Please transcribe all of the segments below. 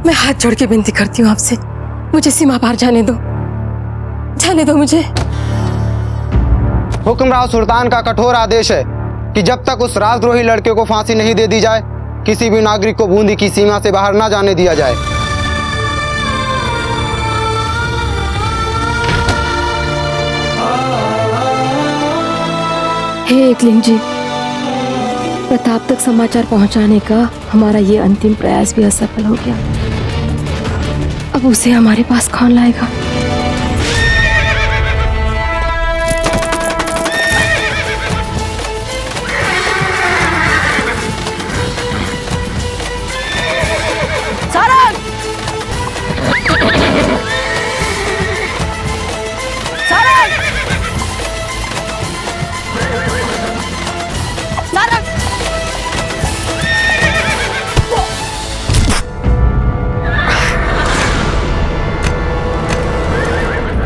मैं हाथ जोड़ के विनती करती हूँ आपसे, मुझे सीमा पार जाने दो मुझे। हुक्मराव सुल्तान का कठोर आदेश है कि जब तक उस राजद्रोही लड़के को फांसी नहीं दे दी जाए, किसी भी नागरिक को बूंदी की सीमा से बाहर ना जाने दिया जाए। हे एकलिंग जी, प्रताप तक समाचार पहुंचाने का हमारा ये अंतिम प्रयास भी असफल हो गया। अब उसे हमारे पास कौन लाएगा?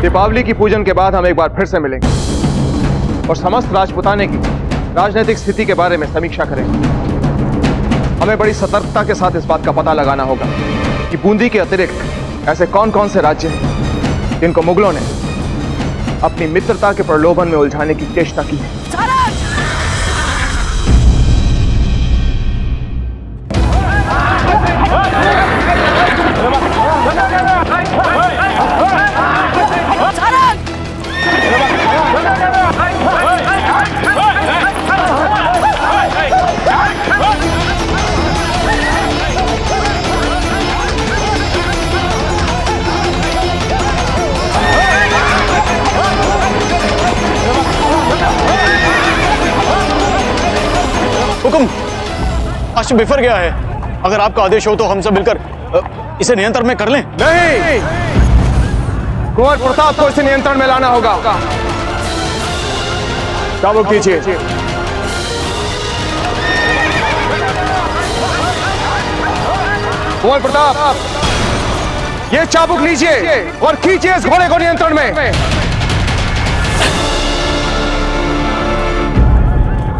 दीपावली की पूजन के बाद हम एक बार फिर से मिलेंगे और समस्त राजपुताने की राजनीतिक स्थिति के बारे में समीक्षा करेंगे। हमें बड़ी सतर्कता के साथ इस बात का पता लगाना होगा कि बूंदी के अतिरिक्त ऐसे कौन कौन से राज्य हैं जिनको मुगलों ने अपनी मित्रता के प्रलोभन में उलझाने की चेष्टा की है। हुकुम, अश्व बिफर गया है। अगर आपका आदेश हो तो हम सब मिलकर इसे नियंत्रण में कर लें। नहीं, कुंवर प्रताप को इसे नियंत्रण में लाना होगा। चाबुक कीजिए। कुंवर प्रताप, ये चाबुक लीजिए और खींचिए इस घोड़े को नियंत्रण में।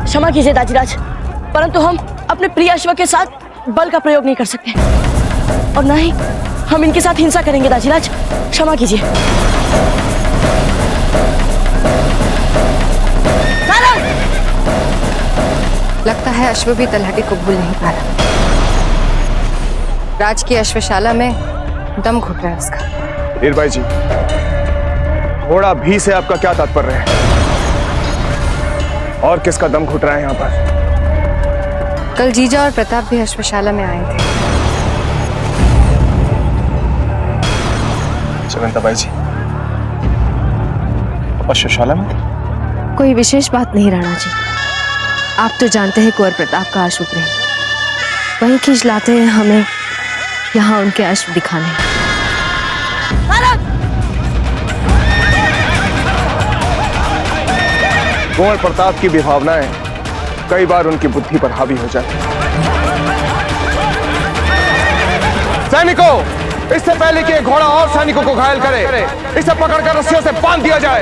क्षमा कीजिए दाजीराज, परंतु हम अपने प्रिय अश्व के साथ बल का प्रयोग नहीं कर सकते और न ही हम इनके साथ हिंसा करेंगे दाजीराज, क्षमा कीजिए। लगता है अश्व भी तलहटी को भूल नहीं पा रहा। राज की अश्वशाला में दम घुट रहा है उसका। वीरबाई जी, घोड़ा भी से आपका क्या तात्पर्य है और किसका दम घुट रहा है यहाँ पर? कल जीजा और प्रताप भी अश्वशाला में आए थे। जगंताबाई जी, अश्वशाला में? कोई विशेष बात नहीं राणा जी, आप तो जानते हैं कुंवर प्रताप का अश्व प्रेम, वही खींच लाते हैं हमें यहाँ उनके अश्व दिखाने। कुंवर प्रताप की विभावनाएं कई बार उनकी बुद्धि पर हावी हो जाती हैं। सैनिकों, इससे पहले कि घोड़ा और सैनिकों को घायल करे, इसे पकड़कर रस्सियों से बांध दिया जाए।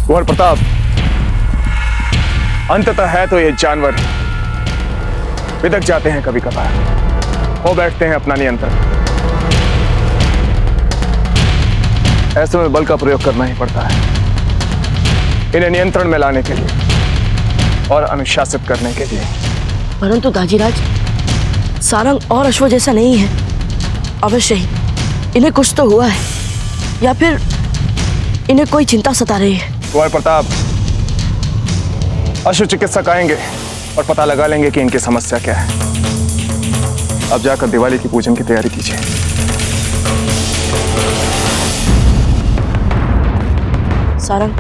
कुंवर प्रताप, अंततः है तो ये जानवर बिदक जाते हैं कभी कभार, हो बैठते हैं अपना नियंत्रण। ऐसे में बल का प्रयोग करना ही पड़ता है इन्हें नियंत्रण में लाने के लिए और अनुशासित करने के लिए। परंतु दाजीराज, सारंग और अश्व जैसा नहीं है। अवश्य ही इन्हें कुछ तो हुआ है या फिर इन्हें कोई चिंता सता रही है। कुंवर प्रताप, अश्व चिकित्सक आएंगे और पता लगा लेंगे कि इनकी समस्या क्या है। अब जाकर दिवाली की पूजन की तैयारी कीजिए। सारंग,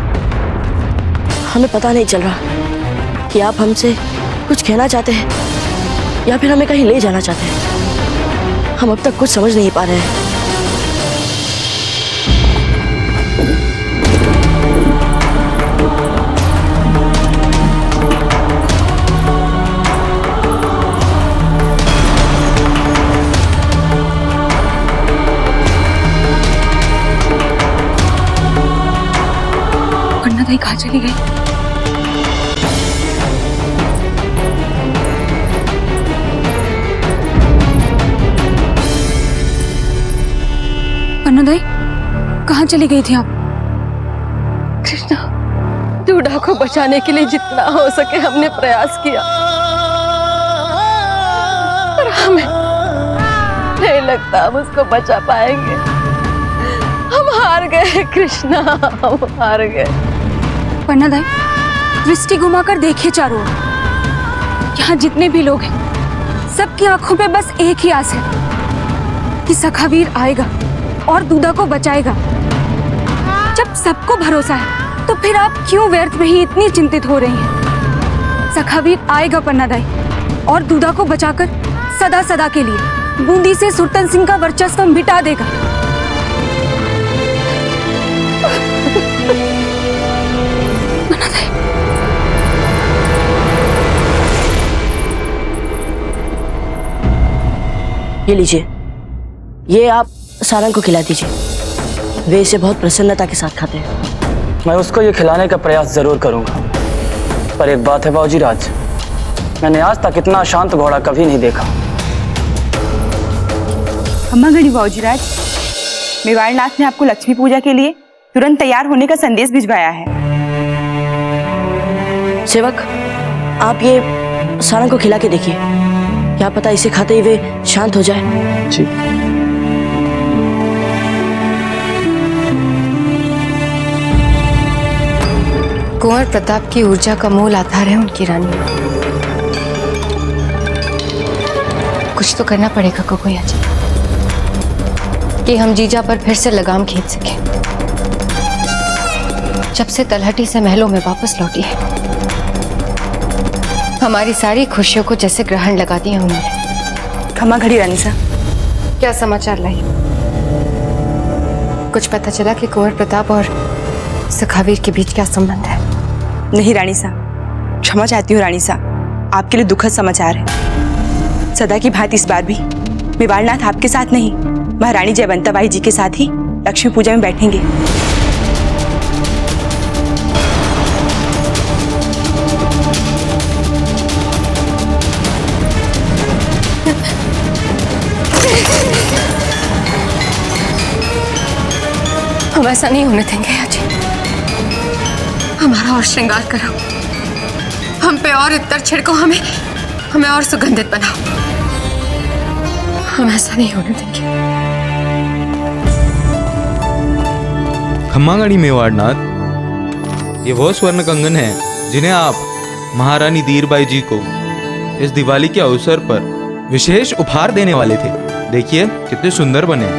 हमें पता नहीं चल रहा कि आप हमसे कुछ कहना चाहते हैं या फिर हमें कहीं ले जाना चाहते हैं। हम अब तक कुछ समझ नहीं पा रहे हैं। पन्ना दाई, कहाँ चली गई थी आप? कृष्णा, दूल्हा को बचाने के लिए जितना हो सके हमने प्रयास किया, पर हमें नहीं लगता हम उसको बचा पाएंगे। हम हार गए कृष्णा, हम हार गए। पन्ना दाई, दृष्टि घुमाकर देखिए चारों ओर। यहाँ जितने भी लोग हैं, सबकी आंखों पे बस एक ही आस है कि सखावीर आएगा और दूधा को बचाएगा। जब सबको भरोसा है तो फिर आप क्यों व्यर्थ में ही इतनी चिंतित हो रही हैं? सखावीर आएगा पन्ना दाई, और दूधा को बचाकर सदा सदा के लिए बूंदी से सुरतन सिंह का वर्चस्व मिटा देगा। पन्ना दाई, ये लीजिए, ये आप सारंग को खिला दीजिए। वे इसे बहुत प्रसन्नता के साथ खाते हैं। मैं उसको ये खिलाने का प्रयास जरूर करूंगा, पर एक बात है बाबूजी राज, मैंने आज तक इतना शांत घोड़ा कभी नहीं देखा। अम्मा गणी बाबूजीराज, मेवाड़नाथ ने आपको लक्ष्मी पूजा के लिए तुरंत तैयार होने का संदेश भिजवाया है। सेवक, आप ये सारंग को खिला के देखिए, क्या पता इसे खाते ही वे शांत हो जाए। जी। कुंवर प्रताप की ऊर्जा का मूल आधार है उनकी रानी। कुछ तो करना पड़ेगा कोकोया जी, कि हम जीजा पर फिर से लगाम खींच सकें। जब से तलहटी से महलों में वापस लौटी है, हमारी सारी खुशियों को जैसे ग्रहण लगा दिया उन्होंने। खमा घड़ी रानी साहब, क्या समाचार लाई? कुछ पता चला कि कुंवर प्रताप और सखावीर के बीच क्या संबंध है? नहीं रानी साहब, क्षमा चाहती हूँ रानी साहब, आपके लिए दुखद समाचार है। सदा की भांति इस बार भी मेवाड़नाथ आपके साथ नहीं, महारानी जयवंताबाई जी के साथ ही लक्ष्मी पूजा में बैठेंगे। हम ऐसा नहीं होने देंगे अजय। हमारा और श्रृंगार करो, हम पे और इत्तर छिड़को, हमें और सुगंधित बनाओ। हम ऐसा नहीं होने देंगे। खम्मागढ़ी मेवाड़नाथ, ये वो स्वर्ण कंगन है जिन्हें आप महारानी धीरबाई जी को इस दिवाली के अवसर पर विशेष उपहार देने वाले थे। देखिए कितने सुंदर बने।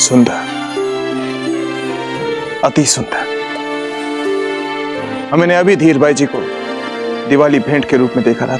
सुंदर, अति सुंदर। हमने अभी धीरबाई जी को दिवाली भेंट के रूप में देखा था।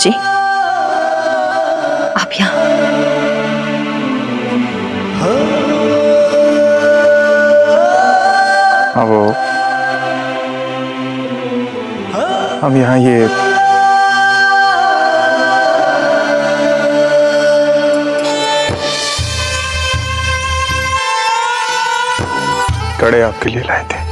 जी, आप यहाँ हम यहाँ ये कड़े आपके लिए लाए थे।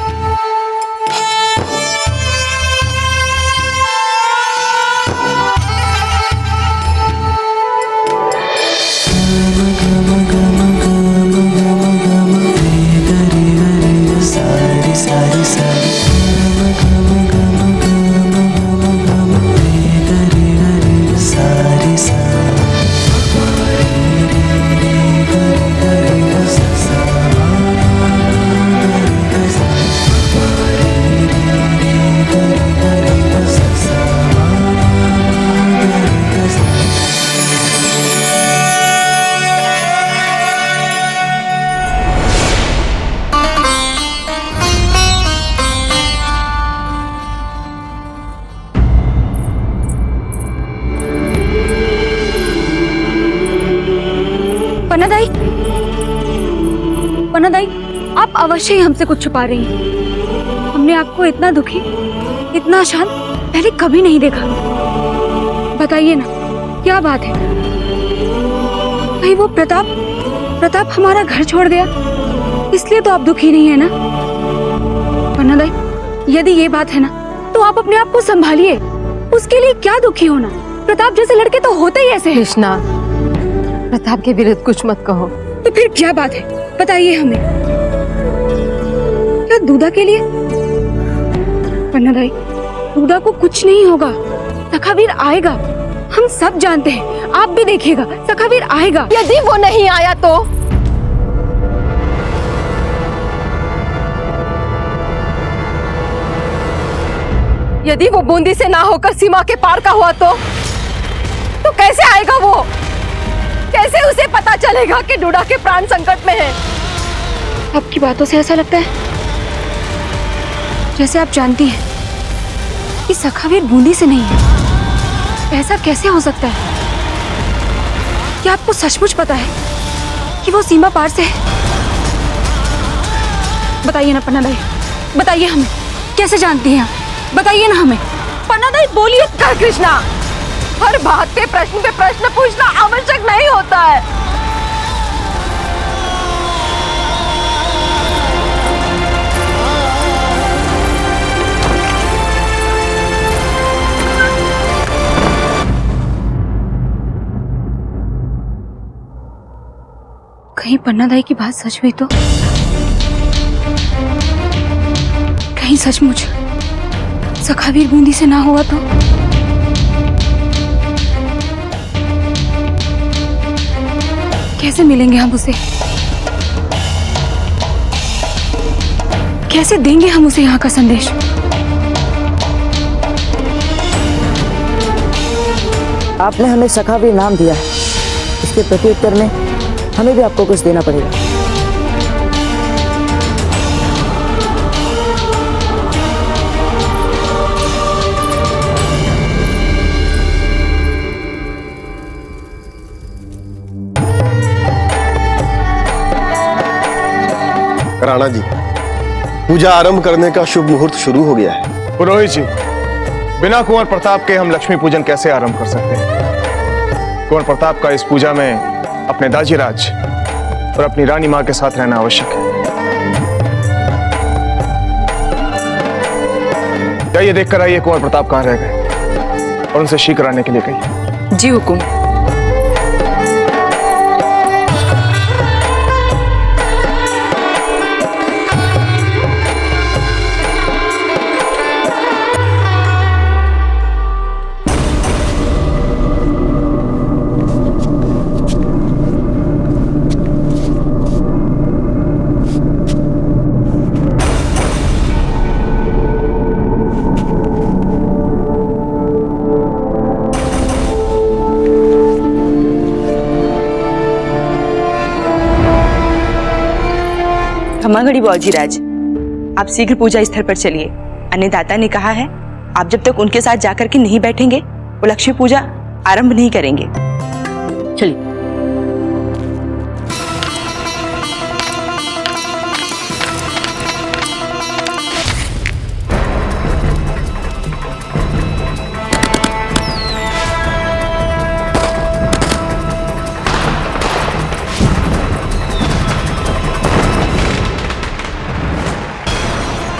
पन्नादाई, आप अवश्य ही हमसे कुछ छुपा रही हैं। हमने आपको इतना दुखी, इतना शांत पहले कभी नहीं देखा। बताइए ना, क्या बात है? भाई वो प्रताप हमारा घर छोड़ गया, इसलिए तो आप दुखी नहीं है ना? पन्नादाई, यदि ये बात है ना, तो आप अपने आप को संभालिए। उसके लिए क्या दुखी होना? प्रताप जैसे लड़के तो होते ही ऐसे हैं। कृष्णा, प्रताप के विरुद्ध कुछ मत कहो। तो फिर क्या बात है, बताइए हमें। क्या दूधा के लिए? पन्नादाई, दूधा को कुछ नहीं होगा, सखावीर आएगा। हम सब जानते हैं, आप भी देखिएगा, सखावीर आएगा। यदि वो नहीं आया तो? यदि वो बूंदी से ना होकर सीमा के पार का हुआ तो कैसे आएगा वो? कैसे उसे पता चलेगा कि डूडा के प्राण संकट में है? आपकी बातों से ऐसा लगता है जैसे आप जानती हैं कि सखावीर बूंदी से नहीं है। ऐसा कैसे हो सकता है? क्या आपको सचमुच पता है कि वो सीमा पार से है? बताइए ना पन्नादाई, बताइए हमें, कैसे जानती हैं आप? बताइए ना हमें। पन्नादाई बोलिए। कृष्णा, हर बात पे प्रश्न पूछना आवश्यक नहीं होता है। कहीं पन्नादाई की बात सच हुई तो? कहीं सचमुच सखावीर बूंदी से ना हुआ तो? कैसे मिलेंगे हम उसे? कैसे देंगे हम उसे यहाँ का संदेश? आपने हमें सखावीर नाम दिया है, इसके प्रत्युत्तर में हमें भी आपको कुछ देना पड़ेगा। राणा जी, पूजा आरंभ करने का शुभ मुहूर्त शुरू हो गया है। पुरोहित जी, बिना कुंवर प्रताप के हम लक्ष्मी पूजन कैसे आरंभ कर सकते हैं? कुंवर प्रताप का इस पूजा में अपने दाजीराज और अपनी रानी मां के साथ रहना आवश्यक है। जाइए देख कर आइए कुंवर प्रताप कहाँ रह गए और उनसे शीघ्र आने के लिए कहिए। जी हुकुम। खमागड़ी बाबूजीराज, आप शीघ्र पूजा स्थल पर चलिए। अन्नदाता ने कहा है, आप जब तक उनके साथ जाकर के नहीं बैठेंगे वो लक्ष्मी पूजा आरंभ नहीं करेंगे। चलिए।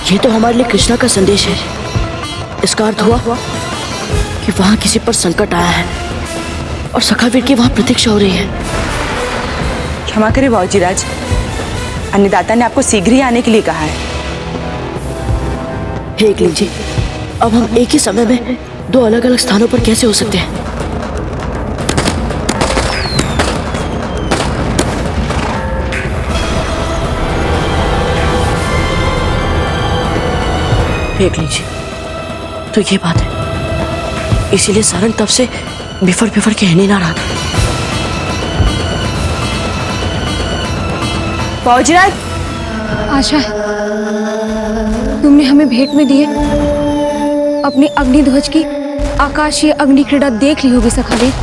ये तो हमारे लिए कृष्णा का संदेश है। इसका अर्थ हुआ कि वहां किसी पर संकट आया है और सखावीर की वहां प्रतीक्षा हो रही है। क्षमा करें बाबूजी राज, अन्नदाता ने आपको शीघ्र ही आने के लिए कहा है। हे एकलिंग जी, अब हम एक ही समय में दो अलग अलग स्थानों पर कैसे हो सकते हैं? देख लीजिए, तो ये बात है, इसीलिए सारंग तब से बिफर बिफर के नहीं ना रहा था। बाबूजीराज, आशा, तुमने हमें भेंट में दिए अपनी अग्निध्वज की आकाशीय अग्नि क्रीड़ा देख ली होगी सखावीर।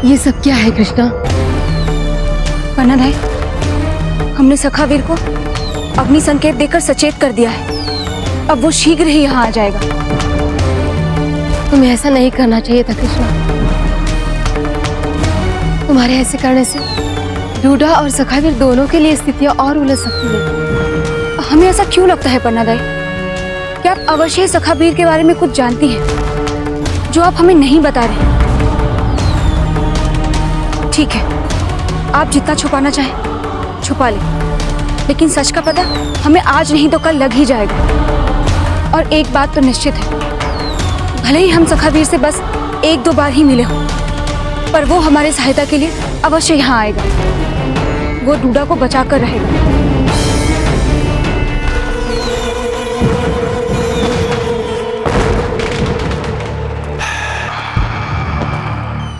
ये सब क्या है कृष्णा? पन्नाद है, हमने सखावीर को अग्नि संकेत देकर सचेत कर दिया है। अब वो शीघ्र ही यहाँ आ जाएगा। तुम्हें ऐसा नहीं करना चाहिए था कृष्णा। तुम्हारे ऐसे करने से डूडा और सखावीर दोनों के लिए स्थितियां और उलझ सकती है। हमें ऐसा क्यों लगता है पन्नाद है? क्या आप अवश्य सखावीर के बारे में कुछ जानती हैं जो आप हमें नहीं बता रहे? ठीक है, आप जितना छुपाना चाहें छुपा लें, लेकिन सच का पता हमें आज नहीं तो कल लग ही जाएगा। और एक बात तो निश्चित है, भले ही हम सखावीर से बस एक दो बार ही मिले हों, पर वो हमारे सहायता के लिए अवश्य यहाँ आएगा। वो डूडा को बचा कर रहेगा।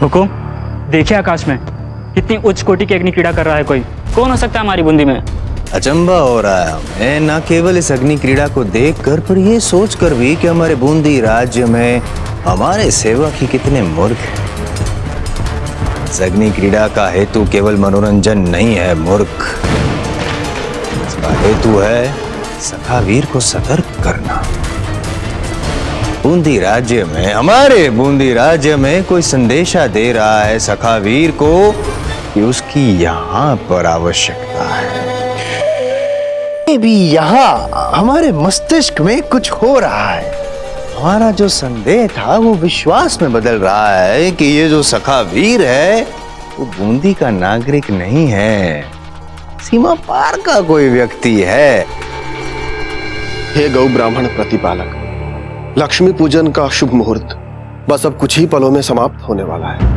हुकुम, देखिए आकाश में कितनी उच्च कोटि की अग्नि क्रीड़ा कर रहा है। कोई कौन हो सकता है हमारी बूंदी में? अचंबा हो रहा है हमें, न केवल इस अग्नि क्रीड़ा को देखकर पर यह सोचकर भी कि हमारे बूंदी राज्य में हमारे सेवक ही कितने मूर्ख हैं। इस अग्नि क्रीड़ा का हेतु केवल मनोरंजन नहीं है मूर्ख, इसका हेतु है सखावीर को सतर्क करना। बूंदी राज्य में, हमारे बूंदी राज्य में कोई संदेशा दे रहा है सखावीर को कि उसकी यहाँ पर आवश्यकता है। भी यहाँ हमारे मस्तिष्क में कुछ हो रहा है। हमारा जो संदेह था वो विश्वास में बदल रहा है कि ये जो सखावीर है वो बूंदी का नागरिक नहीं है, सीमा पार का कोई व्यक्ति है। हे गौ ब्राह्मण प्रतिपालक, लक्ष्मी पूजन का शुभ मुहूर्त बस अब कुछ ही पलों में समाप्त होने वाला है।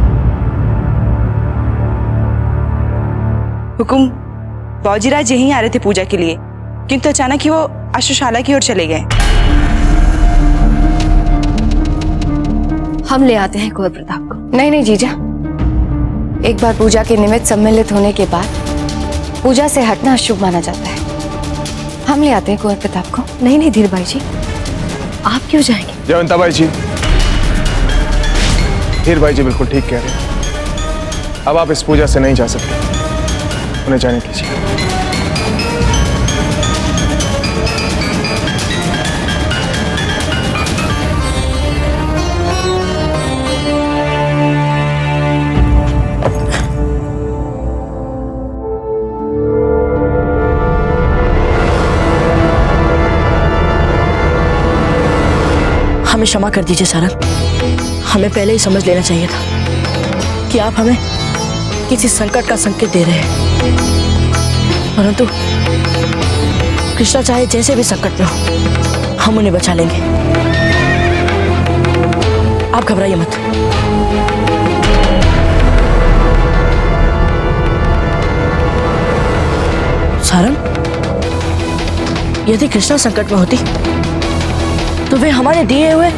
हुकुम, बाबूजीराज यहीं आ रहे थे पूजा के लिए, किंतु अचानक ही वो अश्वशाला की ओर चले गए। हम ले आते हैं कुंवर प्रताप को। नहीं नहीं जीजा, एक बार पूजा के निमित्त सम्मिलित होने के बाद पूजा से हटना अशुभ माना जाता है। हम ले आते हैं कुंवर प्रताप को। नहीं नहीं धीर भाई जी, आप क्यों जाएंगे? जयवंता बाई जी, धीर भाई जी बिल्कुल ठीक कह रहे हैं। अब आप इस पूजा से नहीं जा सकते, उन्हें जाने दीजिए। हमें क्षमा कर दीजिए सारंग, हमें पहले ही समझ लेना चाहिए था कि आप हमें किसी संकट का संकेत दे रहे हैं। परंतु कृष्णा चाहे जैसे भी संकट में हो, हम उन्हें बचा लेंगे। आप घबराइए मत। सारंग, यदि कृष्णा संकट में होती तो वे हमारे दिए हुए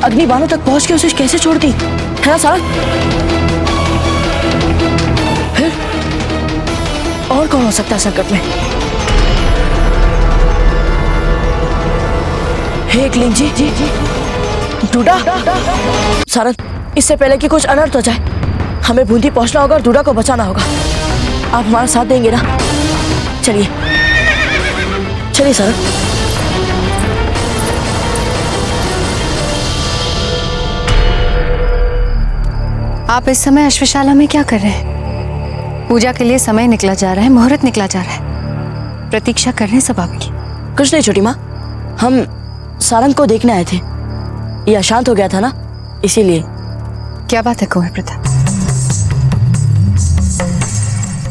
अग्नि बाणों तक पहुंच के उसे कैसे छोड़ती, है ना सारंग? फिर और कौन हो सकता है संकट में? हे एकलिंग जी, डूडा। सारंग, इससे पहले कि कुछ अनर्थ हो जाए हमें बूंदी पहुंचना होगा और डूडा को बचाना होगा। आप हमारा साथ देंगे ना? चलिए चलिए सारंग। आप इस समय अश्वशाला में क्या कर रहे हैं? पूजा के लिए समय निकला जा रहा है, मुहूर्त निकला जा रहा है। प्रतीक्षा कर रहे हैं सब आपकी। कुछ नहीं छोटी माँ, हम सारंग को देखने आए थे। ये अशांत हो गया था ना, इसीलिए। क्या बात है कुंवर प्रताप,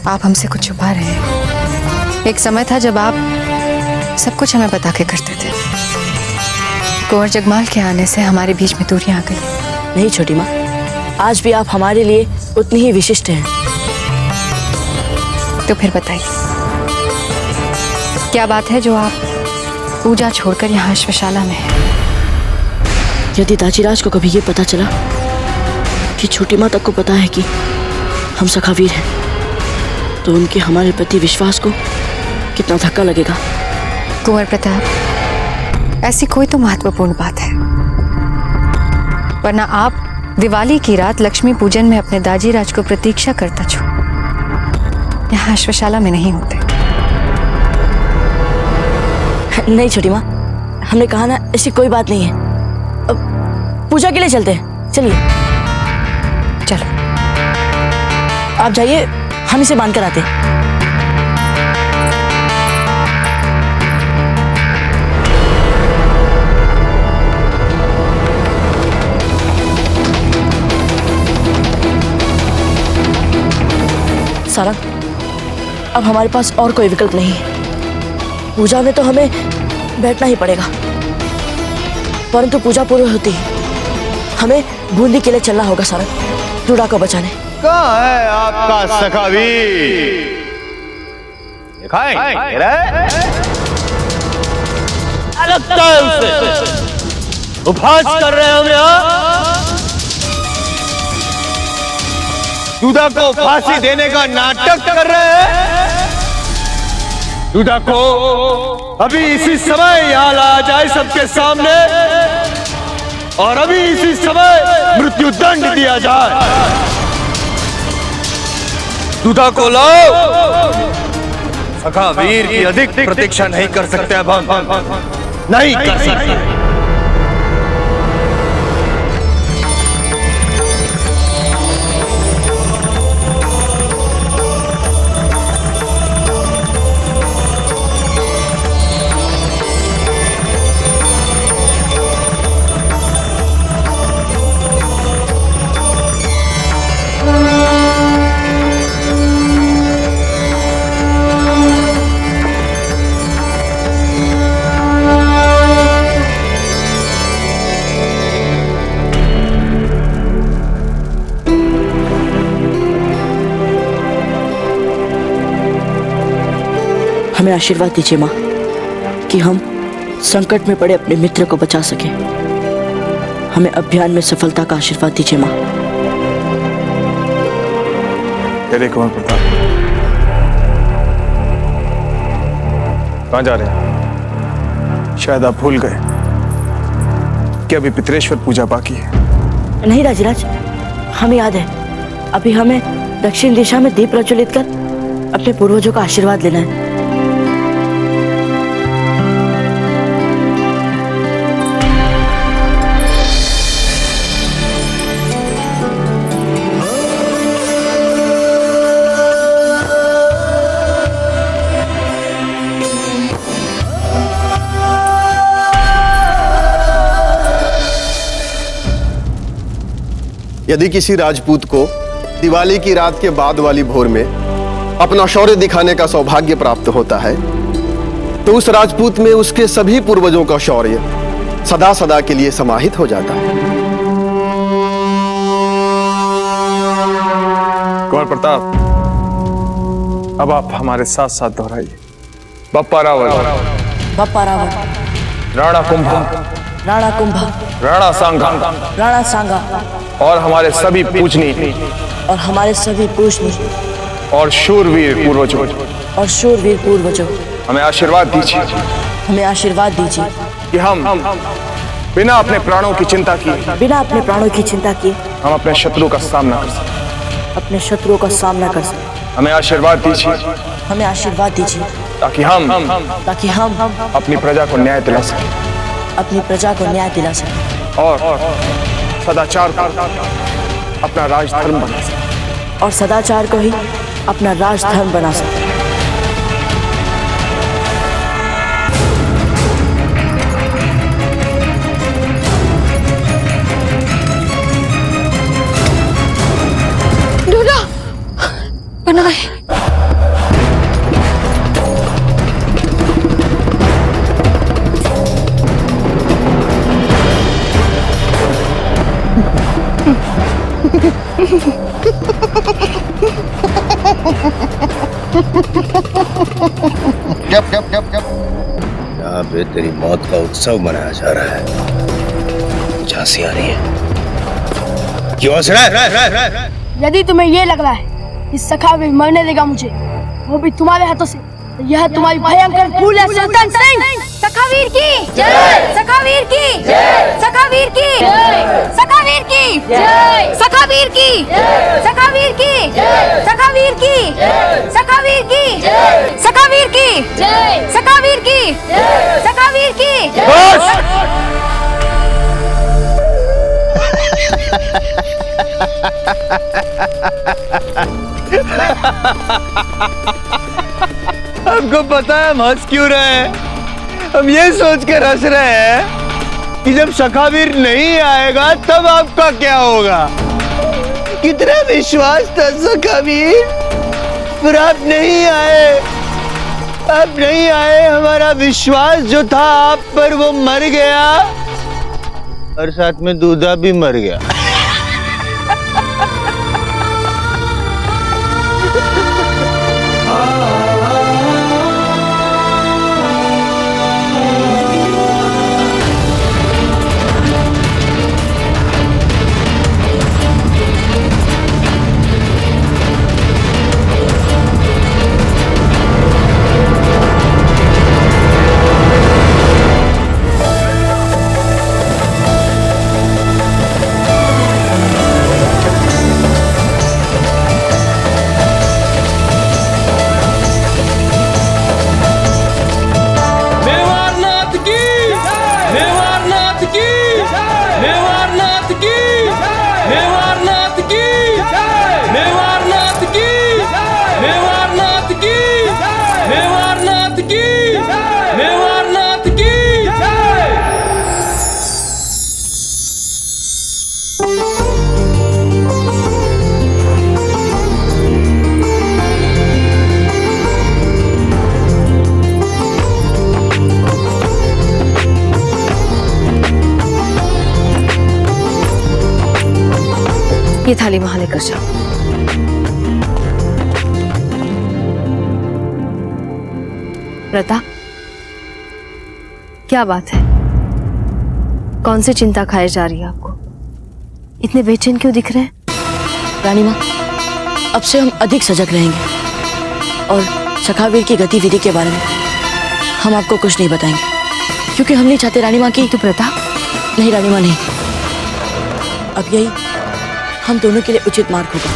आप हमसे कुछ छुपा रहे हैं। एक समय था जब आप सब कुछ हमें बता के करते थे। कुंवर जगमाल के आने से हमारे बीच में दूरियां आ गई। नहीं छोटी माँ, आज भी आप हमारे लिए उतनी ही विशिष्ट हैं। तो फिर बताइए, क्या बात है जो आप पूजा छोड़कर यहाँ अश्वशाला में हैं? यदि दाजीराज को कभी ये पता चला कि छोटी माँ तक को पता है कि हम सखावीर हैं, तो उनके हमारे प्रति विश्वास को कितना धक्का लगेगा। कुंवर प्रताप, ऐसी कोई तो महत्वपूर्ण बात है, वरना आप दिवाली की रात लक्ष्मी पूजन में अपने दाजीराज को प्रतीक्षा करता छो यहाँ अश्वशाला में नहीं होते। नहीं छोटी माँ, हमने कहा ना, ऐसी कोई बात नहीं है। अब पूजा के लिए चलते हैं, चलिए। चलो आप जाइए, हम इसे बांध कर आते हैं। सारंग, अब हमारे पास और कोई विकल्प नहीं है। पूजा में तो हमें बैठना ही पड़ेगा, परंतु पूजा पूरी होती है हमें बूंदी के लिए चलना होगा सारंग, डूडा को बचाने। कहाँ है आपका सखावीर? दिखाएं लगता है उसे उपहास कर रहे हो यहाँ। दूधा को फांसी देने का नाटक कर रहे हैं। दूधा को अभी इसी समय यहाँ लाया जाए सबके सामने, और अभी इसी समय मृत्यु दंड दिया जाए। दूधा को लाओ। सखावीर की अधिक प्रतीक्षा नहीं कर सकते अब हम, नहीं कर सकते। हमें आशीर्वाद दीजिए माँ कि हम संकट में पड़े अपने मित्र को बचा सके। हमें अभियान में सफलता का आशीर्वाद दीजिए माँ। तेरे कुंवर प्रताप, कहाँ जा रहे हैं? शायद आप भूल गए कि अभी पितरेश्वर पूजा बाकी है। नहीं दाजीराज, हमें याद है। अभी हमें दक्षिण दिशा में दीप प्रज्वलित कर अपने पूर्वजों का आशीर्वाद लेना है। यदि किसी राजपूत को दिवाली की रात के बाद वाली भोर में अपना शौर्य दिखाने का सौभाग्य प्राप्त होता है, तो उस राजपूत में उसके सभी पूर्वजों का शौर्य सदा सदा के लिए समाहित हो जाता है। कुंवर प्रताप, अब आप हमारे साथ साथ दोहराइए। बप्पा रावल, बप्पा रावल, राणा कुंभा, राणा कुंभा, राणा सांगा, राणा सांगा, और हमारे सभी पूजनीय और हमारे सभी पूजनीय और शूरवीर पूर्वजों, और शूरवीर पूर्वजों, हमें आशीर्वाद दीजिए। हमें आशीर्वाद दीजिए कि हम बिना अपने प्राणों की चिंता किए, बिना अपने प्राणों की चिंता किए हम अपने शत्रु का सामना कर सकें। अपने शत्रुओं का सामना कर सकें। हमें आशीर्वाद दीजिए, हमें आशीर्वाद दीजिए ताकि हम अपनी प्रजा को न्याय दिला सकें, अपनी प्रजा को न्याय दिला सकें, और सदाचार को अपना राजधर्म बना सके। और सदाचार को ही अपना राजधर्म बना सके। डूडा, पन्ना दाई, यहाँ पे तेरी मौत का उत्सव मनाया जा रहा है। झांसी आ रही है। क्यों हंस रहा है? यदि तुम्हें ये लग रहा है कि सखावीर मरने देगा मुझे, वो भी तुम्हारे हाथों से, तो यह तुम्हारी भयंकर भूल है सुल्तान सिंह। सखावीर की जय, सखावीर की जय, सखावीर की जय, सखावीर की जय, सखावीर की जय, सखावीर की जय, सखावीर की जय, सखावीर की जय, सखावीर की जय, सखावीर की जय, सखावीर की हमको पता है हम हंस क्यों रहे हैं। हम ये सोच कर हंस रहे हैं कि जब सखावीर नहीं आएगा तब आपका क्या होगा। कितना विश्वास था सखावीर, पर आप नहीं आए। आप नहीं आए, हमारा विश्वास जो था आप पर वो मर गया, और साथ में दूधा भी मर गया। ये थाली वहां लेकर जाओ। प्रताप, क्या बात है? कौन सी चिंता खाए जा रही है आपको? इतने बेचैन क्यों दिख रहे हैं? रानी माँ, अब से हम अधिक सजग रहेंगे और सखावीर की गतिविधि के बारे में हम आपको कुछ नहीं बताएंगे, क्योंकि हम नहीं चाहते रानी माँ की। तो प्रताप? नहीं रानी माँ, नहीं। अब यही हम दोनों के लिए उचित मार्ग होगा।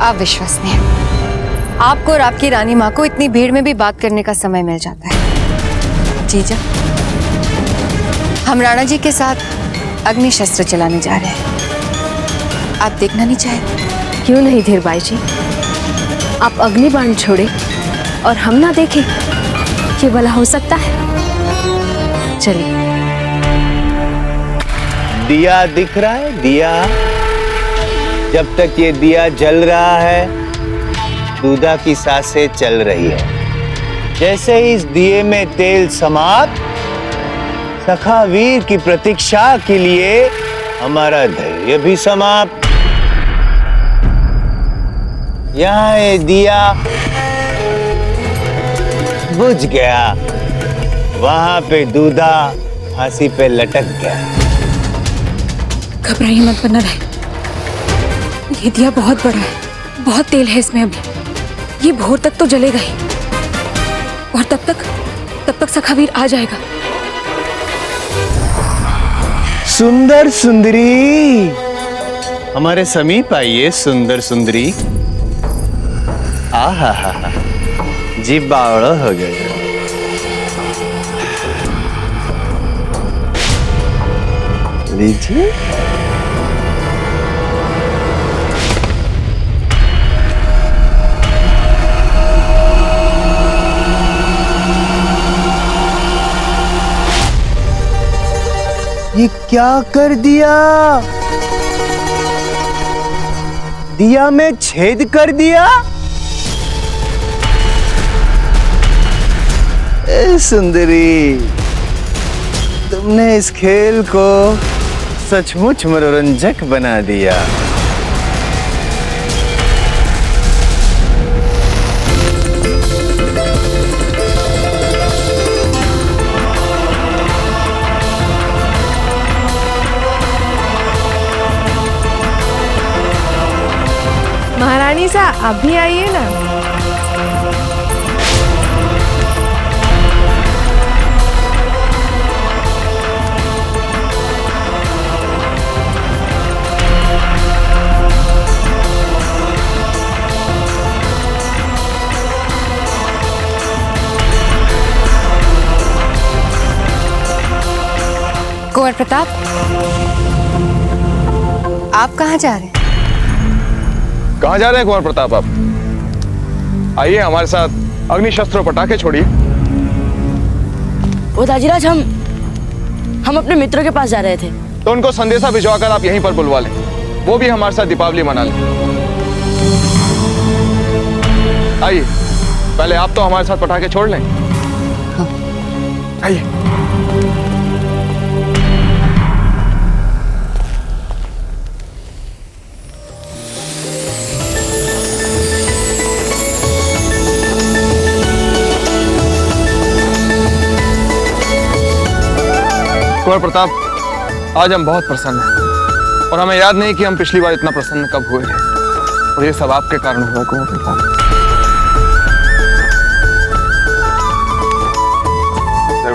आप विश्वसनीय। आपको और आपकी रानी माँ को इतनी भीड़ में भी बात करने का समय मिल जाता है। जीजा, हम राणा जी के साथ अग्नि शस्त्र चलाने जा रहे हैं। आप देखना नहीं चाहे? क्यों नहीं धीर बाई जी, आप अग्नि बाण छोड़े और हम ना देखें, ये भला हो सकता है? चलिए। दिया दिख रहा है? दिया, जब तक ये दिया जल रहा है, दूधा की सांसें चल रही है। जैसे ही इस दिए में तेल समाप्त, सखावीर की प्रतीक्षा के लिए हमारा धैर्य भी समाप्त। यहाँ ये दिया बुझ गया, वहां पे दूधा फांसी पे लटक गया। घबराइए मत पन्ना दाई, ये दिया बहुत बड़ा है, बहुत तेल है इसमें अभी। ये भोर तक तो जलेगा ही, और तब तक सखावीर आ जाएगा। सुंदर सुंदरी, हमारे समीप आइए सुंदर सुंदरी। आहा हा हा, जी बावड़ा हो गया। लीजिए। ये क्या कर दिया? दिया में छेद कर दिया? ए सुंदरी, तुमने इस खेल को सचमुच मनोरंजक बना दिया। महारानी सा, आप भी आइए ना। कुंवर प्रताप, आप कहाँ जा रहे हैं? कहाँ जा रहे हैं कुंवर प्रताप आप? आइए हमारे साथ अग्नि शस्त्रों पटाखे छोड़िए। वो दाजीराज, हम अपने मित्रों के पास जा रहे थे। तो उनको संदेशा भिजवाकर आप यहीं पर बुलवा लें, वो भी हमारे साथ दीपावली मना लें। आइए, पहले आप तो हमारे साथ पटाखे छोड़ लें। आइए। कुंवर प्रताप, आज हम बहुत प्रसन्न हैं और हमें याद नहीं कि हम पिछली बार इतना प्रसन्न कब हुए थे, और ये सब आपके कारण हुआ कुंवर प्रताप।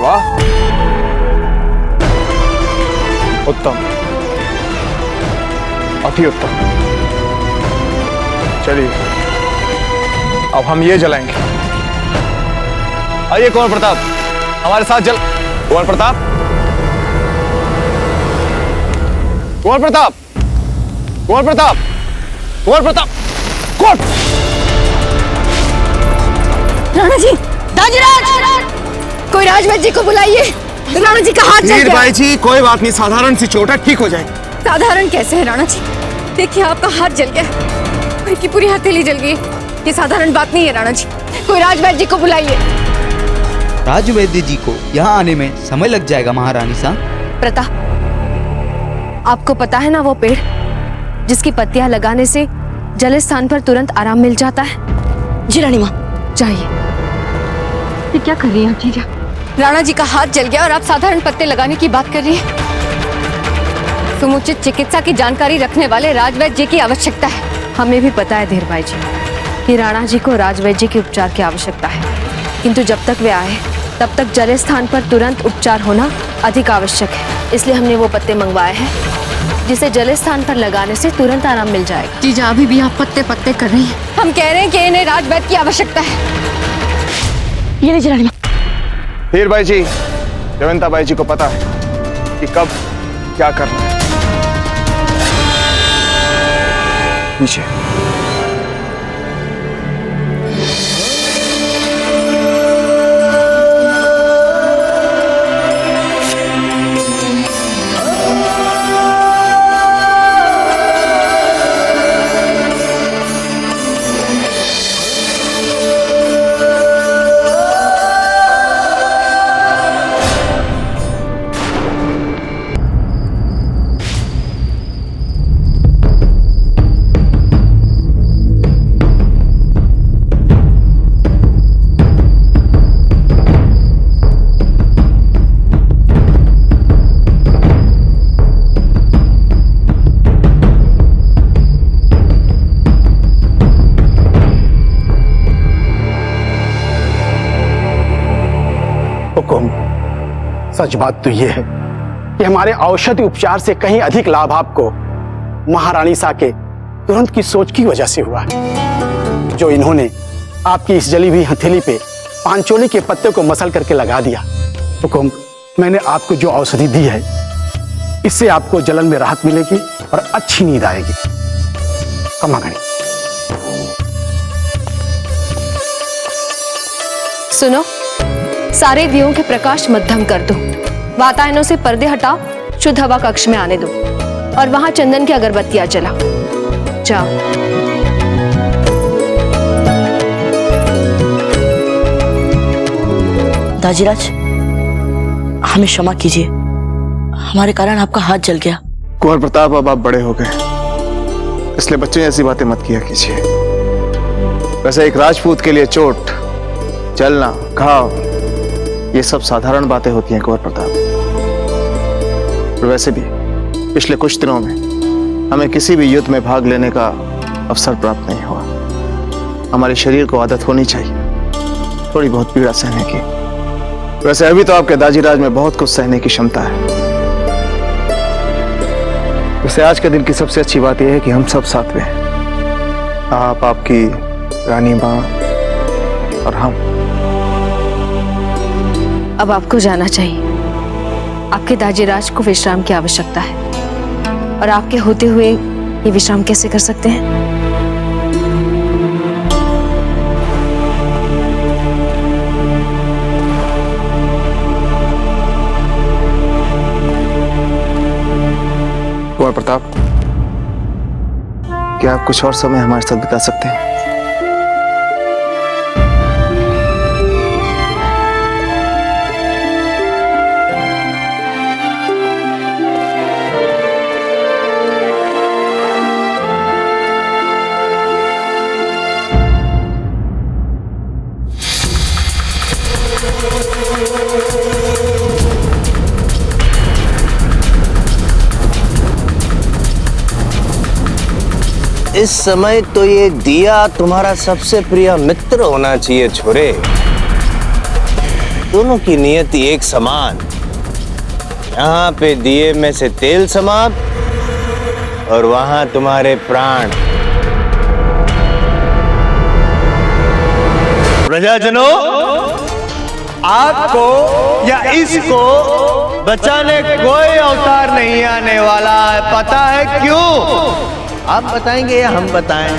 वाह, उत्तम, अति उत्तम। चलिए अब हम ये जलाएंगे। आइए कुंवर प्रताप, हमारे साथ जल। कुंवर प्रताप, कुंवर प्रताप, कुंवर प्रताप, कुंवर प्रताप, कोट। राणा जी, दाजीराज, कोई राजवैद्य जी को बुलाइए। राणा जी का हाथ जल गया। भाई जी, कोई बात नहीं, साधारण सी चोट है, ठीक हो जाएगी। साधारण कैसे है राणा जी? देखिए आपका हाथ जल गया, पूरी पूरी हथेली जल गई। ये साधारण बात नहीं है राणा जी, कोई राजवैद्य जी को बुलाइए। राजवैद्य जी को यहाँ आने में समय लग जाएगा महारानी साहब। प्रताप, आपको पता है ना वो पेड़ जिसकी पत्तियां लगाने से जले स्थान पर तुरंत आराम मिल जाता है? जी रानी माँ। जाइए। ये क्या कर रही हैं जीजा? राणा जी का हाथ जल गया और आप साधारण पत्ते लगाने की बात कर रही हैं। समुचित चिकित्सा की जानकारी रखने वाले राजवैद्य जी की आवश्यकता है। हमें भी पता है धीर भाई जी कि राणा जी को राजवैद्य जी के उपचार की आवश्यकता है, किंतु जब तक वे आए तब तक जले स्थान पर तुरंत उपचार होना अधिक आवश्यक है। इसलिए हमने वो पत्ते मंगवाए हैं जिसे जले स्थान पर लगाने से तुरंत आराम मिल जाएगा। जीजा, अभी भी आप पत्ते पत्ते कर रही हैं। हम कह रहे हैं कि इन्हें राजवैद्य की आवश्यकता है। ये लीजिए रानी माँ। धीर भाई जी, जयवंता बाई जी को पता है कि कब क्या करना है। पीछे। सच बात तो यह है कि हमारे औषधि उपचार से कहीं अधिक लाभ आपको महारानी सा के तुरंत की सोच की वजह से हुआ है। जो इन्होंने आपकी इस जली हुई हथेली पे पांचोली के पत्ते को मसल करके लगा दिया। हुकुम, मैंने आपको जो औषधि दी है इससे आपको जलन में राहत मिलेगी और अच्छी नींद आएगी। कमागणी। सुनो, सारे दियों के प्रकाश मध्यम कर दो, वातायनों से पर्दे हटाओ, शुद्ध हवा कक्ष में आने दो और वहां चंदन की अगरबत्तियां जलाओ। जाओ। दाजीराज, हमें क्षमा कीजिए, हमारे कारण आपका हाथ जल गया। कुंवर प्रताप, अब आप बड़े हो गए, इसलिए बच्चों ऐसी बातें मत किया कीजिए। वैसे एक राजपूत के लिए चोट, जलना, घाव, ये सब साधारण बातें होती हैं कुंवर प्रताप। और वैसे भी पिछले कुछ दिनों में हमें किसी भी युद्ध में भाग लेने का अवसर प्राप्त नहीं हुआ। हमारे शरीर को आदत होनी चाहिए थोड़ी बहुत पीड़ा सहने की। वैसे अभी तो आपके दाजीराज में बहुत कुछ सहने की क्षमता है। वैसे आज के दिन की सबसे अच्छी बात यह है कि हम सब साथ में हैं, आप, आपकी रानी माँ और हम। अब आपको जाना चाहिए। आपके दाजीराज को विश्राम की आवश्यकता है और आपके होते हुए ये विश्राम कैसे कर सकते हैं? कुंवर प्रताप, क्या आप कुछ और समय हमारे साथ बिता सकते हैं? इस समय तो ये दिया तुम्हारा सबसे प्रिय मित्र होना चाहिए छोरे। दोनों की नियति एक समान। यहाँ पे दिए में से तेल समाप्त और वहां तुम्हारे प्राण। प्रजाजनों, आपको या इसको बचाने कोई अवतार नहीं आने वाला है। पता है क्यों? आप बताएंगे या हम बताएं?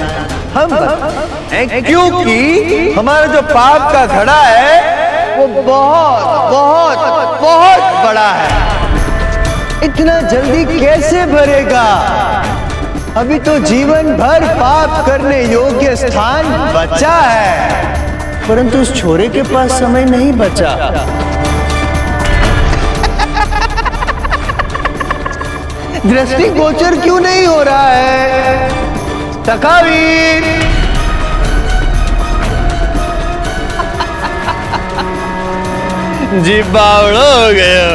हम बताएं, क्योंकि हमारा जो पाप का घड़ा है वो बहुत बहुत बहुत बड़ा है। इतना जल्दी कैसे भरेगा? अभी तो जीवन भर पाप करने योग्य स्थान बचा है, परंतु उस छोरे के पास समय नहीं बचा। दृष्टिगोचर क्यों नहीं हो रहा है? सखावीर, जी बावड़ा हो गया।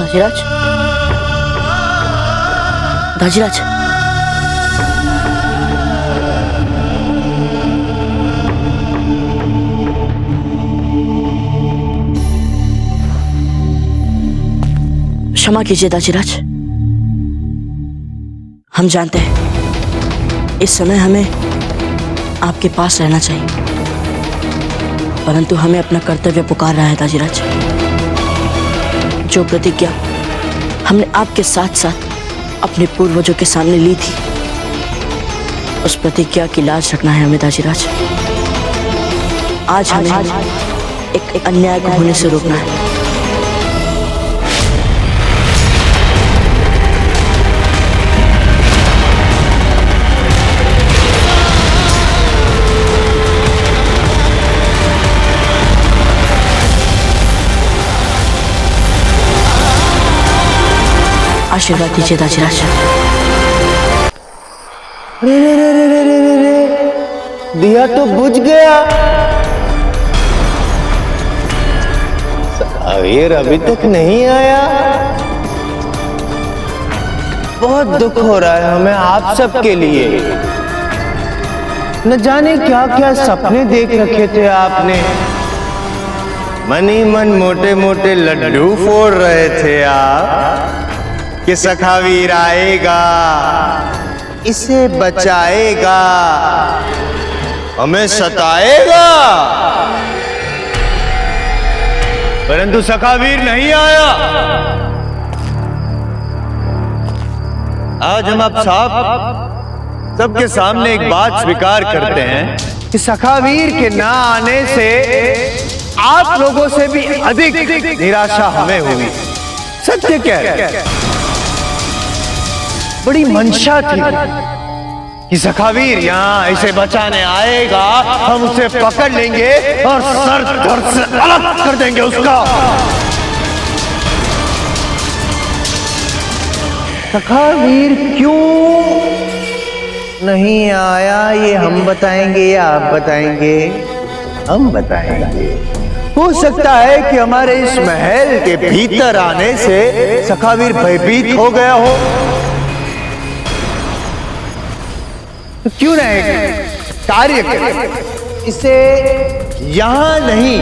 दाजीराज, दाजीराज, क्षमा कीजिए दाजीराज। हम जानते हैं इस समय हमें आपके पास रहना चाहिए, परंतु हमें अपना कर्तव्य पुकार रहा है दाजीराज। जो प्रतिज्ञा हमने आपके साथ साथ अपने पूर्वजों के सामने ली थी, उस प्रतिज्ञा की लाज रखना है हमें दाजीराज। आज हमें एक अन्याय को होने से रोकना है। आशीर्वाद दीजिए दाजीराज। रे रे रे रे रे रे रे, दिया तो बुझ गया। सखावीर अभी तक नहीं आया। बहुत दुख हो रहा है हमें आप सबके लिए। न जाने क्या क्या सपने देख रखे थे आपने। मन ही मन मोटे मोटे लड्डू फोड़ रहे थे आप कि सखावीर आएगा, इसे बचाएगा, हमें सताएगा, परंतु सखावीर नहीं आया। आज हम आप सबके सामने एक बात स्वीकार करते हैं कि सखावीर के ना आने से आप लोगों से भी अधिक निराशा हमें हुई। सत्य कह रहे हैं। बड़ी मंशा थी कि सखावीर यहाँ ऐसे बचाने आएगा, हम उसे पकड़ लेंगे और सर धड़ से अलग कर देंगे उसका। सखावीर क्यों नहीं आया ये हम बताएंगे या आप बताएंगे? हम बताएंगे। हो सकता है कि हमारे इस महल के भीतर आने से सखावीर भयभीत हो गया हो। तो क्यों ना कार्य करें, इसे यहां नहीं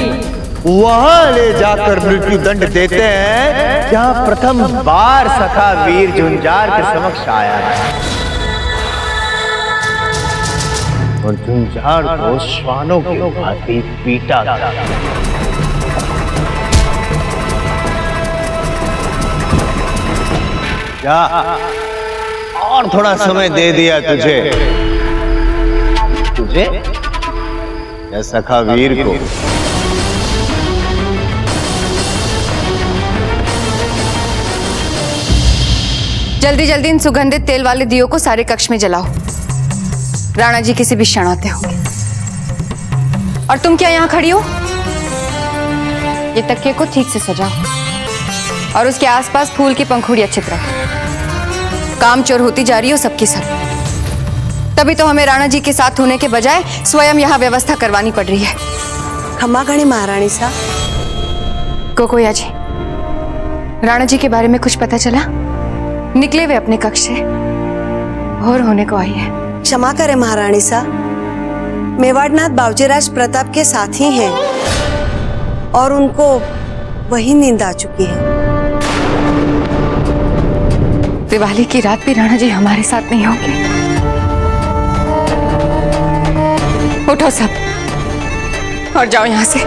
वहां ले जाकर मृत्यु दंड देते हैं जहां प्रथम बार सखावीर झुंझार के समक्ष आया है और झुंझार को श्वानों की भांति पीटा था। क्या और थोड़ा समय दे दिया तुझे या सखावीर को? जल्दी जल्दी इन सुगंधित तेल वाले दियों को सारे कक्ष में जलाओ। राणा जी किसी भी क्षण आते होंगे। और तुम क्या यहाँ खड़ी हो? ये तकिए को ठीक से सजाओ और उसके आसपास फूल की पंखुड़ियां चित्राओ। काम चोर होती जा रही हो सबकी सब। तभी तो हमें राणा जी के साथ होने के बजाय स्वयं यहाँ व्यवस्था करवानी पड़ रही है। खमा गणी महारानी साहब। कोकोया जी, राणा जी के बारे में कुछ पता चला? निकले वे अपने कक्ष से, भोर होने को आई है। क्षमा करें महारानी साहब, मेवाड़नाथ बावजीराज प्रताप के साथ ही हैं और उनको वही नींद आ चुकी है। दिवाली की रात भी राणा जी हमारे साथ नहीं होंगे। उठो सब और जाओ यहां से।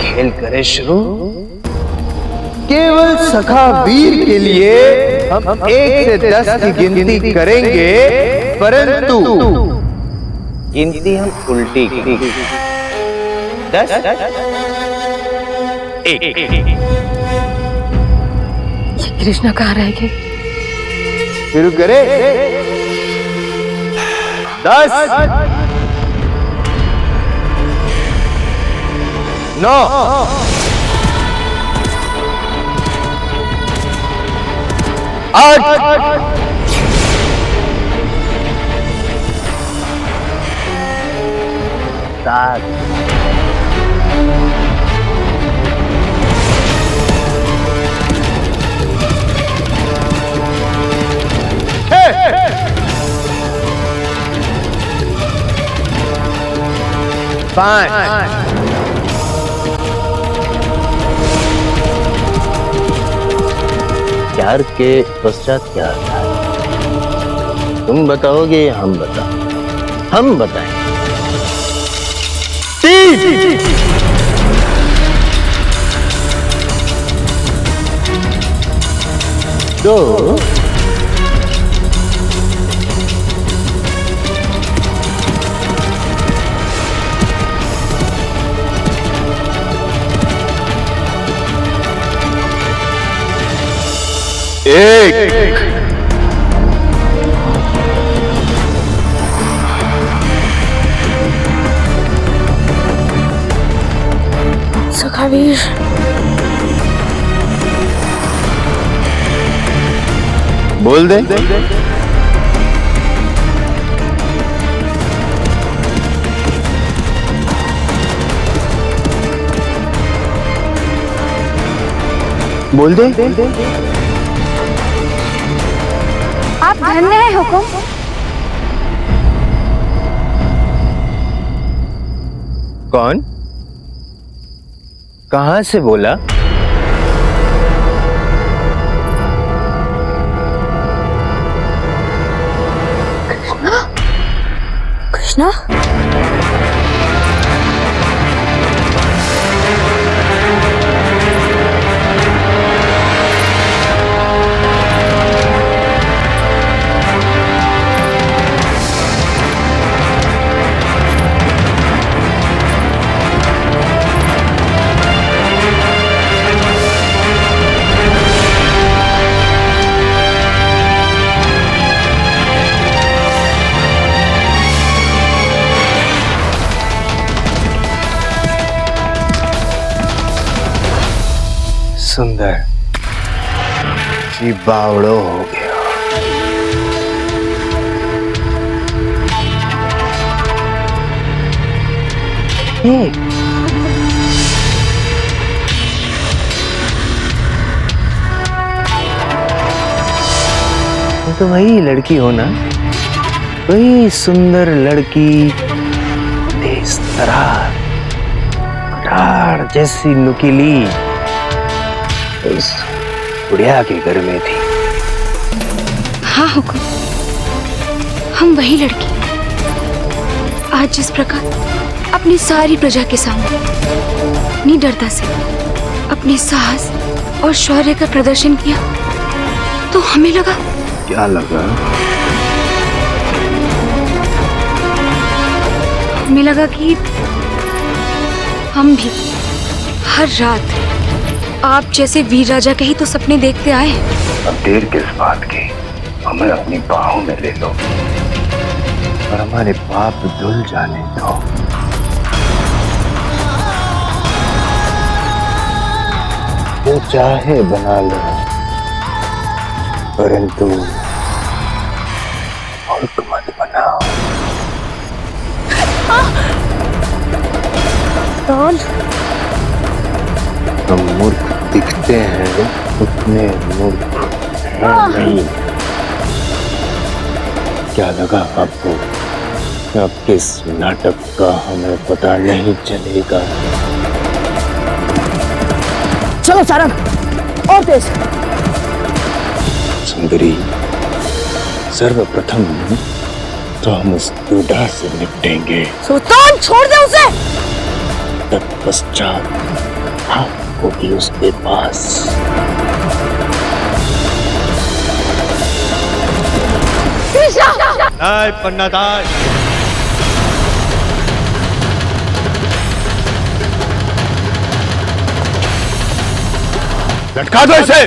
खेल करे शुरू। केवल सखावीर के लिए हम 1 से 10 की गिनती करेंगे, परंतु गिनती हम उल्टी करेंगे। 10 1। ये कृष्णा कहाँ रहेगी? शुरू करे। 10 9 8 7 5 4 के पश्चात क्या आता है? तुम बताओगे या हम बताओ? हम बताएं। 3 2 1 सखावीर, बोल दे। बोल दे। आप धन्य हैं हुकुम। कौन? कहां से बोला? कृष्णा? सुंदर जी बावड़ो हो गया। तो वही लड़की हो ना, वही सुंदर लड़की, तेज तरार, कटार जैसी नुकीली, उस बुढ़िया के घर में थी। हाँ हुकुम, हम वही लड़की आज जिस प्रकार अपनी सारी प्रजा के सामने निडरता से अपने साहस और शौर्य का प्रदर्शन किया, तो हमें लगा। क्या लगा? हमें लगा कि हम भी हर रात आप जैसे वीर राजा के ही तो सपने देखते आए। अब देर किस बात की, हमें अपनी बाहों में ले लो और हमारे पाप धुल जाने दो। जो चाहे बना लो, परंतु मूर्ख मत बनाओ। हम मूर्ख दिखते हैं, उतने मूर्ख हैं नहीं। क्या लगा आपको? अब किस नाटक का हमें पता नहीं चलेगा। चलो सारंग, और तेज। सुंदरी, सर्वप्रथम तो हम उस दूल्हा से निपटेंगे। सुल्तान, छोड़ दे उसे। तत्पश्चात आपको भी उसके पास। पन्नादार, लटका दो इसे।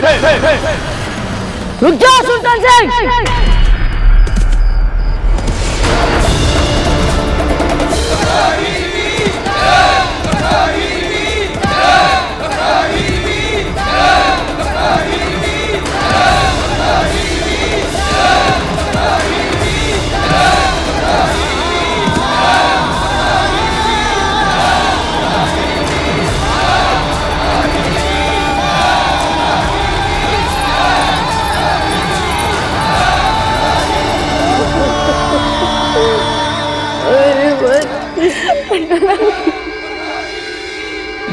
रुक जाओ सुल्तान सिंह।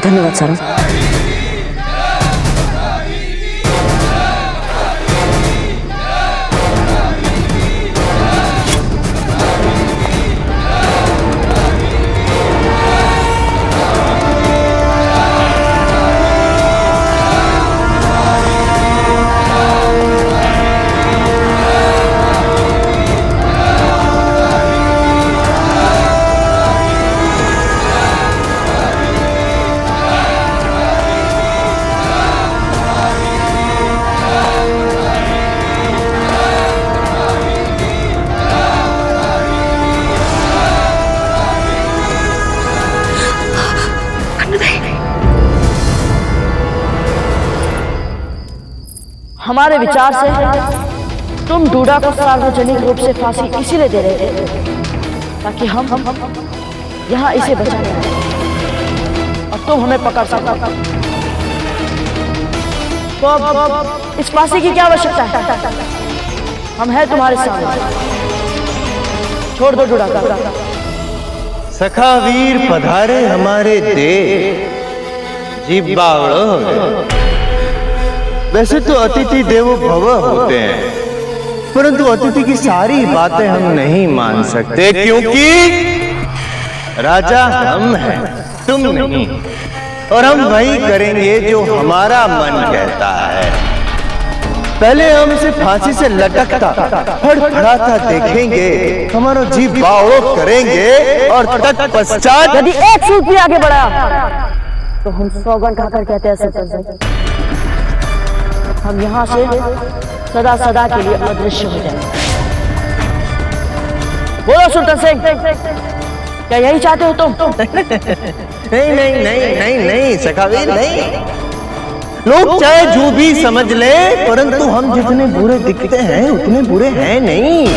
धन्यवाद सारंग। हमारे विचार से तुम डूडा को सार्वजनिक रूप से फांसी इसीलिए दे रहे थे ताकि हम यहाँ इसे बचा लें और तुम हमें पकड़ सको। तो अब इस फांसी की क्या आवश्यकता है? हम हैं तुम्हारे सामने। छोड़ दो डूडा का। सखावीर पधारे हमारे देश जी बावड़ो। वैसे तो अतिथि देवो भव होते हैं, परंतु अतिथि की सारी बातें हम नहीं मान सकते, क्योंकि राजा हम हैं, तुम नहीं। और हम वही करेंगे जो हमारा मन कहता है। पहले हम इसे फांसी से लटकता फड़फड़ाता देखेंगे, हमारा जी बावड़ो करेंगे, और तत्पश्चात यदि एक फुट भी आगे बढ़ा तो हम सौगंध खाकर कहते हैं सरपंच, हम यहाँ से सदा सदा के लिए अदृश्य हो जाएंगे। बोलो सुल्तान सिंह, क्या यही चाहते हो तुम? नहीं नहीं नहीं नहीं नहीं सखावीर, नहीं। लोग चाहे जो भी समझ ले, परंतु हम जितने बुरे दिखते हैं उतने बुरे हैं नहीं।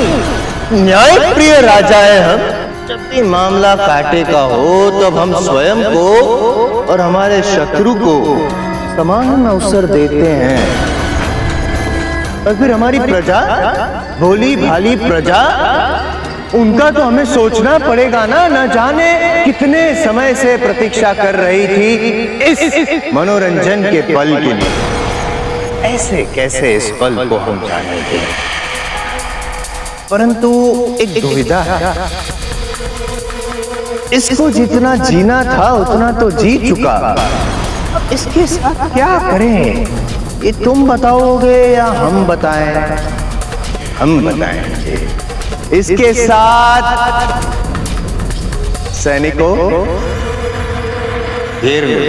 न्याय प्रिय राजा है हम। जब भी मामला काटे का हो तब हम स्वयं को और हमारे शत्रु को समान अवसर देते हैं। और फिर हमारी प्रजा, भोली भाली प्रजा, उनका तो हमें सोचना पड़ेगा ना। न जाने कितने समय से प्रतीक्षा कर रही थी इस मनोरंजन के पल के लिए। ऐसे कैसे इस पल को हम जानेंगे? परंतु एक दुविधा है, इसको जितना जीना था उतना तो जी चुका, इसके साथ क्या करें ये तुम बताओगे या हम बताएं? हम बताएंगे। इसके साथ सैनिकों घेर लो।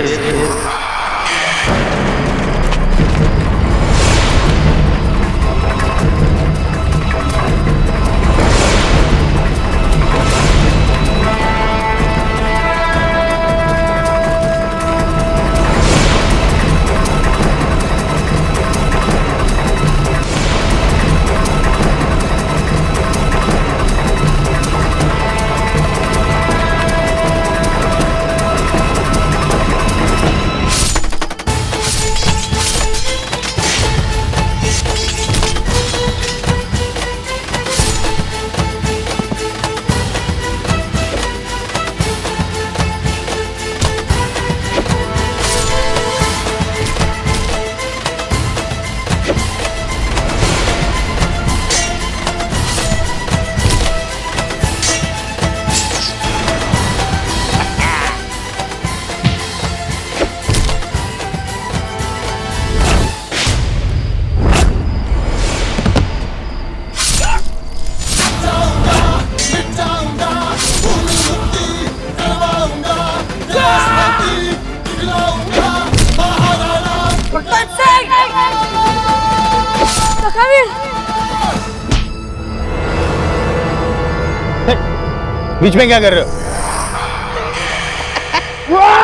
बीच में क्या कर रहे हो?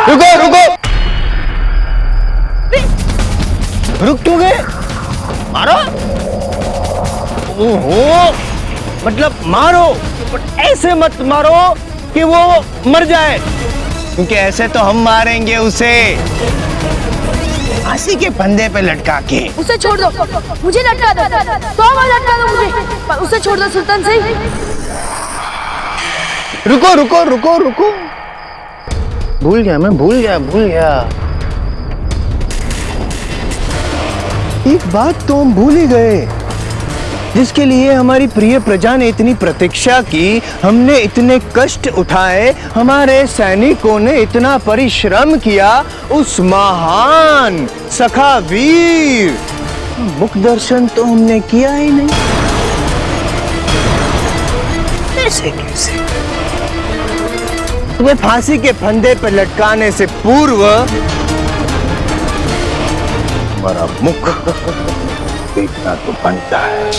रुको रुको, रुक क्यों गए? मारो। ओहो, मतलब मारो, बट ऐसे मत मारो कि वो मर जाए, क्योंकि ऐसे तो हम मारेंगे उसे फांसी के फंदे पे लटका के। उसे छोड़ दो, मुझे लटका दो, तो लटका दो मुझे, पर उसे छोड़ दो सुल्तान सिंह। रुको रुको रुको रुको, भूल गया मैं, भूल गया। एक बात तो हम भूल ही गए, जिसके लिए हमारी प्रिय प्रजा ने इतनी प्रतीक्षा की, हमने इतने कष्ट उठाए, हमारे सैनिकों ने इतना परिश्रम किया, उस महान सखा वीर मुख दर्शन तो हमने किया ही नहीं। कैसे कैसे? तुम्हें फांसी के फंदे पर लटकाने से पूर्व हमारा मुख देखना तो बनता है।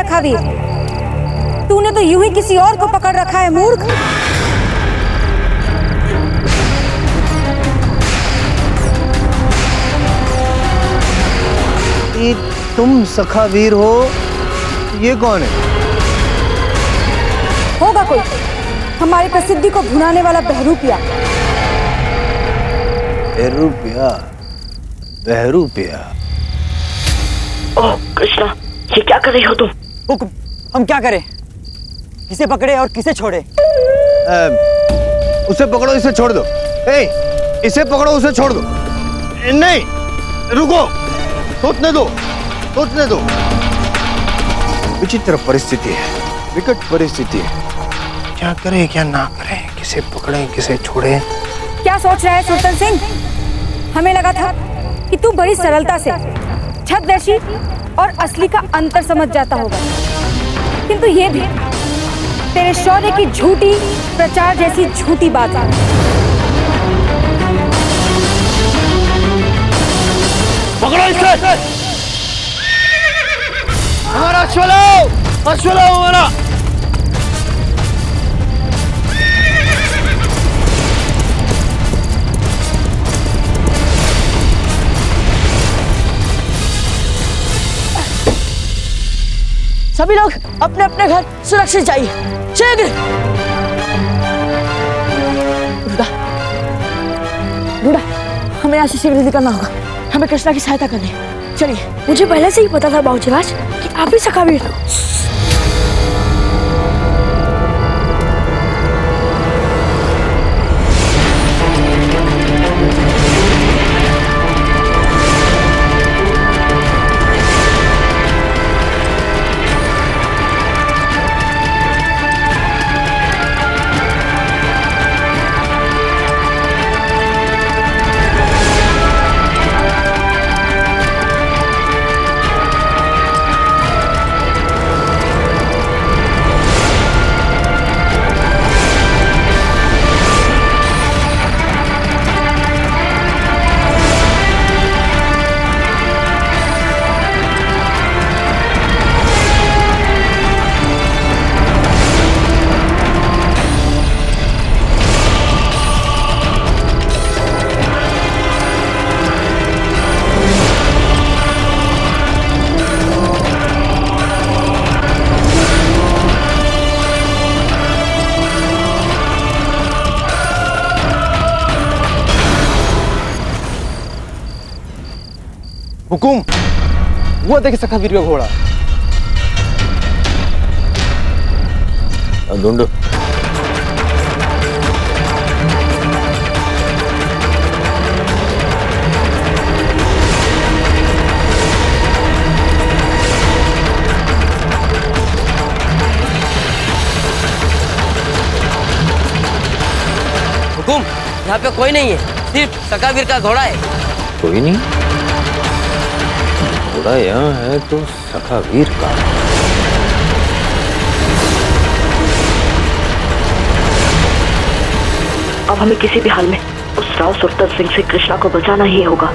सखावीर, तूने तो यूं ही किसी और को पकड़ रखा है मूर्ख। तुम सखावीर हो? ये कौन है? होगा कोई हमारी प्रसिद्धि को भुनाने वाला बहरूपिया। बहरूपिया। ओह कृष्णा, ये क्या कर रही हो तुम? हुक्म, हम क्या करें? किसे पकड़े और किसे छोड़े? उसे पकड़ो, इसे छोड़ दो। इसे पकड़ो, उसे छोड़ दो। नहीं, रुको, सोचने दो। विचित्र परिस्थिति है, विकट परिस्थिति है। क्या करें क्या ना करें, किसे पकड़े किसे छोड़े। क्या सोच रहा है सुल्तान सिंह? हमें लगा था कि तू बड़ी सरलता से छद्मवेशी और असली का अंतर समझ जाता होगा, किंतु ये भी तेरे शौर्य की झूठी प्रचार जैसी झूठी बात है। पकड़ो इसे। हमारा अश्वलाओ हमारा। सभी लोग अपने अपने घर सुरक्षित जाइए, शीघ्र। रूडा, हमें यहाँ से शीघ्र निकलना होगा। हमें कृष्णा की सहायता करनी है। चलिए। मुझे पहले से ही पता था बाबूजीराज कि आप ही सखावीर हो। हुकुम, वो देखे सखावीर का घोड़ा। ढूंढो। हुकुम, यहाँ पे कोई नहीं है, सिर्फ सखावीर का घोड़ा है। कोई नहीं? घोड़ा यहाँ है तो सखावीर का। अब हमें किसी भी हाल में उस राव सुल्तान सिंह से कृष्णा को बचाना ही होगा।